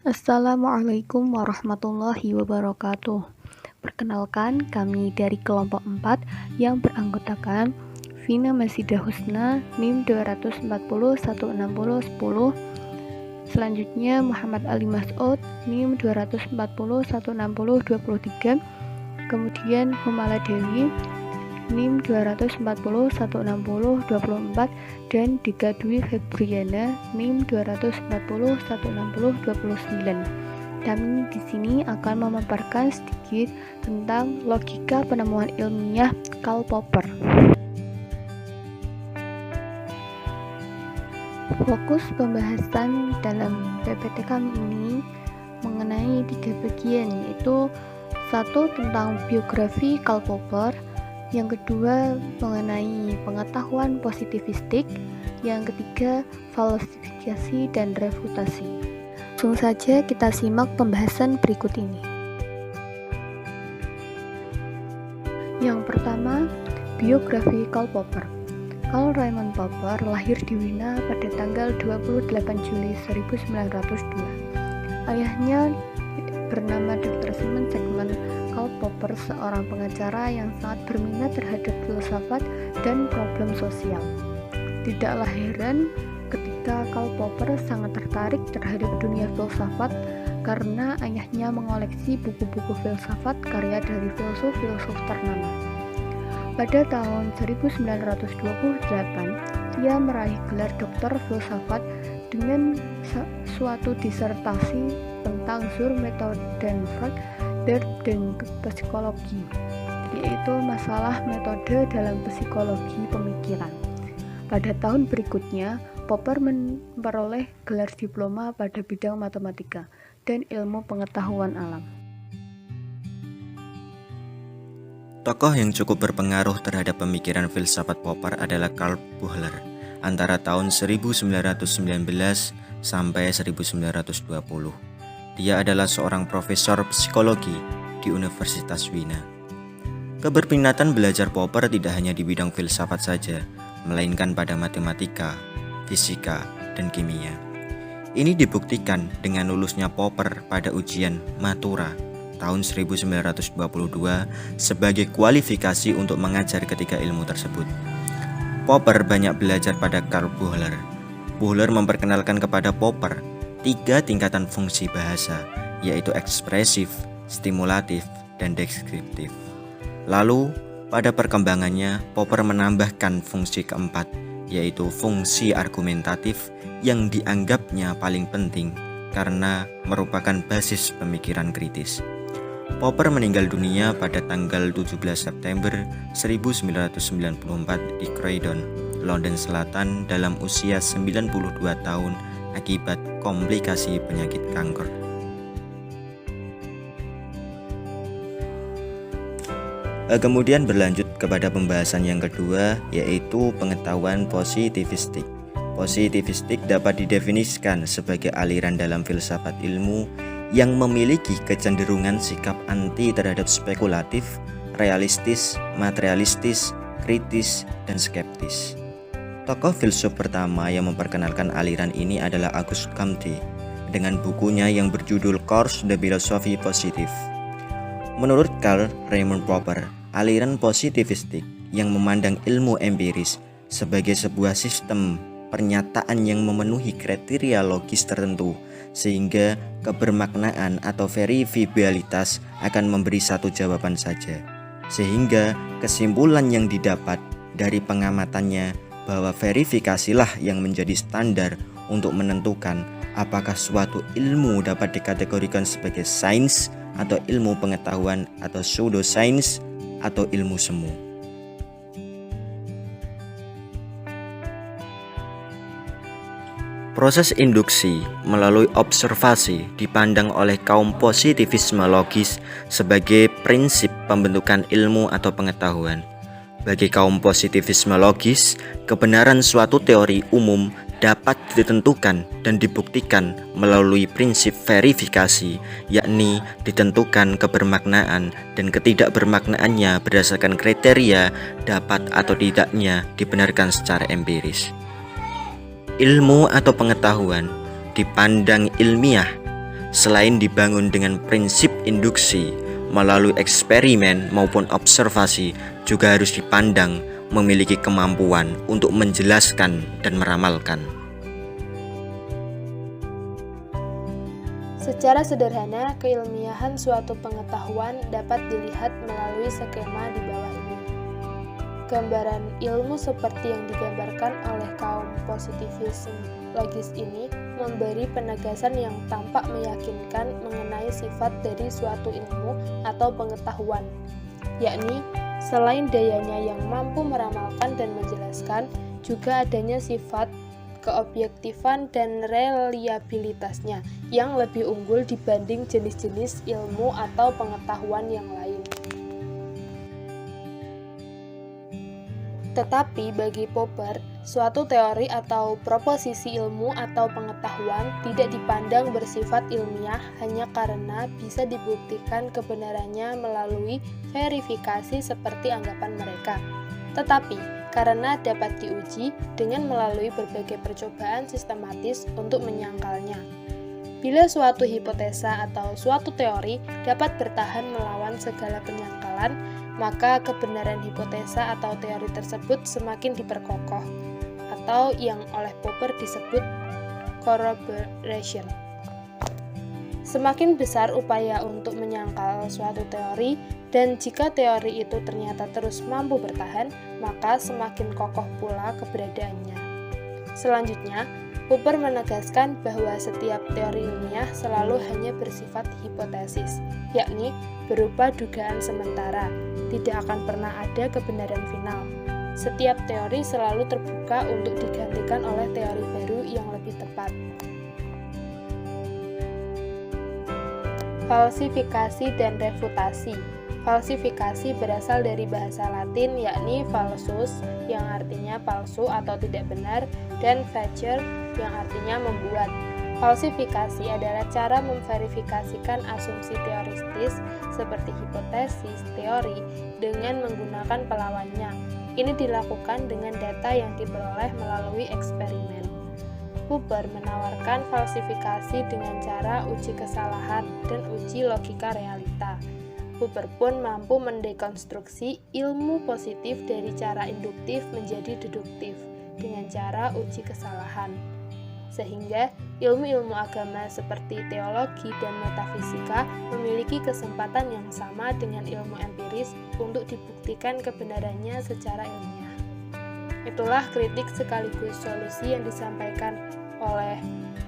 Assalamualaikum warahmatullahi wabarakatuh. Perkenalkan, kami dari kelompok 4 yang beranggotakan Vina Masidah Husna NIM 240 160 10. Selanjutnya Muhammad Ali Mas'ud NIM 240 160 23. Kemudian Humala Dewi NIM 240 160 24 dan Dika Dwi Febriana NIM 240 160 29. Kami di sini akan memaparkan sedikit tentang logika penemuan ilmiah Karl Popper. Fokus pembahasan dalam PPT kami ini mengenai 3 bagian, yaitu 1 tentang biografi Karl Popper, yang kedua mengenai pengetahuan positivistik, yang ketiga falsifikasi dan refutasi. Langsung saja kita simak pembahasan berikut ini. Yang pertama, biografi Karl Popper. Karl Raimund Popper lahir di Wina pada tanggal 28 Juli 1902. Ayahnya bernama Dr. Simon Segman. Karl Popper seorang pengacara yang sangat berminat terhadap filsafat dan problem sosial. Tidaklah heran ketika Karl Popper sangat tertarik terhadap dunia filsafat karena ayahnya mengoleksi buku-buku filsafat karya dari filsuf-filsuf ternama. Pada tahun 1928, ia meraih gelar doktor filsafat dengan suatu disertasi tentang Zur Methodenfrage der Denkpsychologie, yaitu masalah metode dalam psikologi pemikiran. Pada tahun berikutnya, Popper memperoleh gelar diploma pada bidang matematika dan ilmu pengetahuan alam. Tokoh yang cukup berpengaruh terhadap pemikiran filsafat Popper adalah Karl Bühler antara tahun 1919 sampai 1920. Dia adalah seorang profesor psikologi di Universitas Wina. Keberminatan belajar Popper tidak hanya di bidang filsafat saja, melainkan pada matematika, fisika, dan kimia. Ini dibuktikan dengan lulusnya Popper pada ujian Matura tahun 1922 sebagai kualifikasi untuk mengajar ketika ilmu tersebut. Popper banyak belajar pada Karl Bühler. Bühler memperkenalkan kepada Popper 3 tingkatan fungsi bahasa, yaitu ekspresif, stimulatif, dan deskriptif. Lalu, pada perkembangannya, Popper menambahkan fungsi keempat, yaitu fungsi argumentatif yang dianggapnya paling penting karena merupakan basis pemikiran kritis. Popper meninggal dunia pada tanggal 17 September 1994 di Croydon, London Selatan dalam usia 92 tahun akibat komplikasi penyakit kanker. Kemudian berlanjut kepada pembahasan yang kedua, yaitu pengetahuan positivistik. Positivistik dapat didefinisikan sebagai aliran dalam filsafat ilmu yang memiliki kecenderungan sikap anti terhadap spekulatif, realistis, materialistis, kritis, dan skeptis. Tokoh filsuf pertama yang memperkenalkan aliran ini adalah Auguste Comte dengan bukunya yang berjudul Cours de Philosophie Positive. Menurut Karl Raimund Popper, aliran positivistik yang memandang ilmu empiris sebagai sebuah sistem pernyataan yang memenuhi kriteria logis tertentu, sehingga kebermaknaan atau verifiabilitas akan memberi satu jawaban saja, sehingga kesimpulan yang didapat dari pengamatannya bahwa verifikasilah yang menjadi standar untuk menentukan apakah suatu ilmu dapat dikategorikan sebagai sains atau ilmu pengetahuan atau pseudosains atau ilmu semu. Proses induksi melalui observasi dipandang oleh kaum positivisme logis sebagai prinsip pembentukan ilmu atau pengetahuan. Bagi kaum positivisme logis, kebenaran suatu teori umum dapat ditentukan dan dibuktikan melalui prinsip verifikasi, yakni ditentukan kebermaknaan dan ketidakbermaknaannya berdasarkan kriteria dapat atau tidaknya dibenarkan secara empiris. Ilmu atau pengetahuan dipandang ilmiah selain dibangun dengan prinsip induksi melalui eksperimen maupun observasi, juga harus dipandang memiliki kemampuan untuk menjelaskan dan meramalkan. Secara sederhana, keilmiahan suatu pengetahuan dapat dilihat melalui skema di bawah ini. Gambaran ilmu seperti yang digambarkan oleh kaum positivisme logis ini memberi penegasan yang tampak meyakinkan mengenai sifat dari suatu ilmu atau pengetahuan, yakni selain dayanya yang mampu meramalkan dan menjelaskan, juga adanya sifat keobjektifan dan reliabilitasnya yang lebih unggul dibanding jenis-jenis ilmu atau pengetahuan yang lain. Tetapi bagi Popper, suatu teori atau proposisi ilmu atau pengetahuan tidak dipandang bersifat ilmiah hanya karena bisa dibuktikan kebenarannya melalui verifikasi seperti anggapan mereka, tetapi karena dapat diuji dengan melalui berbagai percobaan sistematis untuk menyangkalnya. Bila suatu hipotesa atau suatu teori dapat bertahan melawan segala penyangkalan, maka kebenaran hipotesa atau teori tersebut semakin diperkokoh, atau yang oleh Popper disebut corroboration. Semakin besar upaya untuk menyangkal suatu teori, dan jika teori itu ternyata terus mampu bertahan, maka semakin kokoh pula keberadaannya. Selanjutnya, Popper menegaskan bahwa setiap teori ilmiah selalu hanya bersifat hipotesis, yakni berupa dugaan sementara, tidak akan pernah ada kebenaran final. Setiap teori selalu terbuka untuk digantikan oleh teori baru yang lebih tepat. Falsifikasi dan refutasi. Falsifikasi berasal dari bahasa Latin yakni falsus yang artinya palsu atau tidak benar dan facer yang artinya membuat. Falsifikasi adalah cara memverifikasikan asumsi teoristis seperti hipotesis, teori dengan menggunakan pelawannya. Ini dilakukan dengan data yang diperoleh melalui eksperimen. Popper menawarkan falsifikasi dengan cara uji kesalahan dan uji logika realita. Popper pun mampu mendekonstruksi ilmu positif dari cara induktif menjadi deduktif dengan cara uji kesalahan. Sehingga ilmu-ilmu agama seperti teologi dan metafisika memiliki kesempatan yang sama dengan ilmu empiris untuk dibuktikan kebenarannya secara ilmiah. Itulah kritik sekaligus solusi yang disampaikan oleh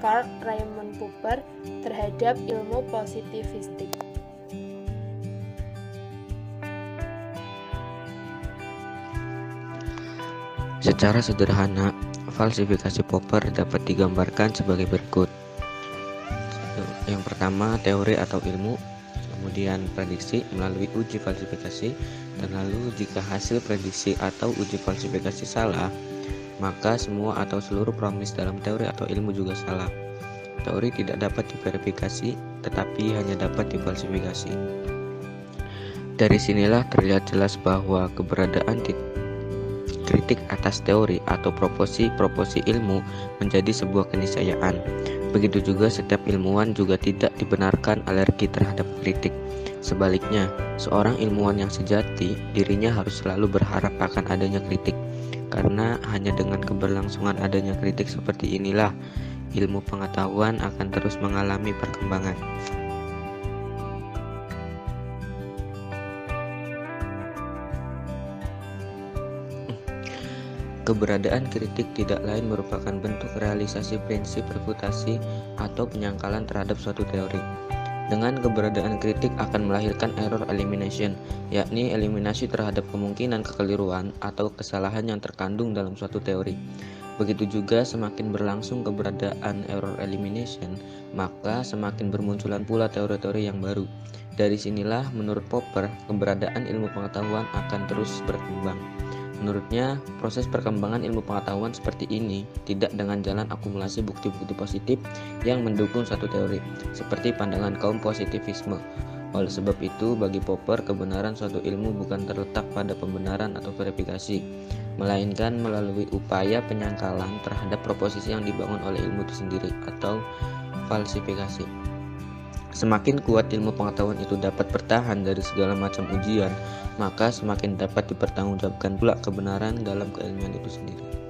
Karl Raimund Popper terhadap ilmu positivistik. Secara sederhana, falsifikasi Popper dapat digambarkan sebagai berikut. Yang pertama, teori atau ilmu, kemudian prediksi melalui uji falsifikasi, dan lalu jika hasil prediksi atau uji falsifikasi salah, maka semua atau seluruh premis dalam teori atau ilmu juga salah. Teori tidak dapat diverifikasi, tetapi hanya dapat difalsifikasi. Dari sinilah terlihat jelas bahwa keberadaan kritik atas teori atau proposi ilmu menjadi sebuah keniscayaan. Begitu juga setiap ilmuwan juga tidak dibenarkan alergi terhadap kritik. Sebaliknya, seorang ilmuwan yang sejati dirinya harus selalu berharap akan adanya kritik, karena hanya dengan keberlangsungan adanya kritik seperti inilah ilmu pengetahuan akan terus mengalami perkembangan. Keberadaan kritik tidak lain merupakan bentuk realisasi prinsip refutasi atau penyangkalan terhadap suatu teori. Dengan keberadaan kritik akan melahirkan error elimination, yakni eliminasi terhadap kemungkinan kekeliruan atau kesalahan yang terkandung dalam suatu teori. Begitu juga semakin berlangsung keberadaan error elimination, maka semakin bermunculan pula teori-teori yang baru. Dari sinilah menurut Popper, keberadaan ilmu pengetahuan akan terus berkembang. Menurutnya, proses perkembangan ilmu pengetahuan seperti ini tidak dengan jalan akumulasi bukti-bukti positif yang mendukung satu teori, seperti pandangan kaum positivisme. Oleh sebab itu, bagi Popper, kebenaran suatu ilmu bukan terletak pada pembenaran atau verifikasi, melainkan melalui upaya penyangkalan terhadap proposisi yang dibangun oleh ilmu itu sendiri, atau falsifikasi. Semakin kuat ilmu pengetahuan itu dapat bertahan dari segala macam ujian, maka semakin dapat dipertanggungjawabkan pula kebenaran dalam keilmuan itu sendiri.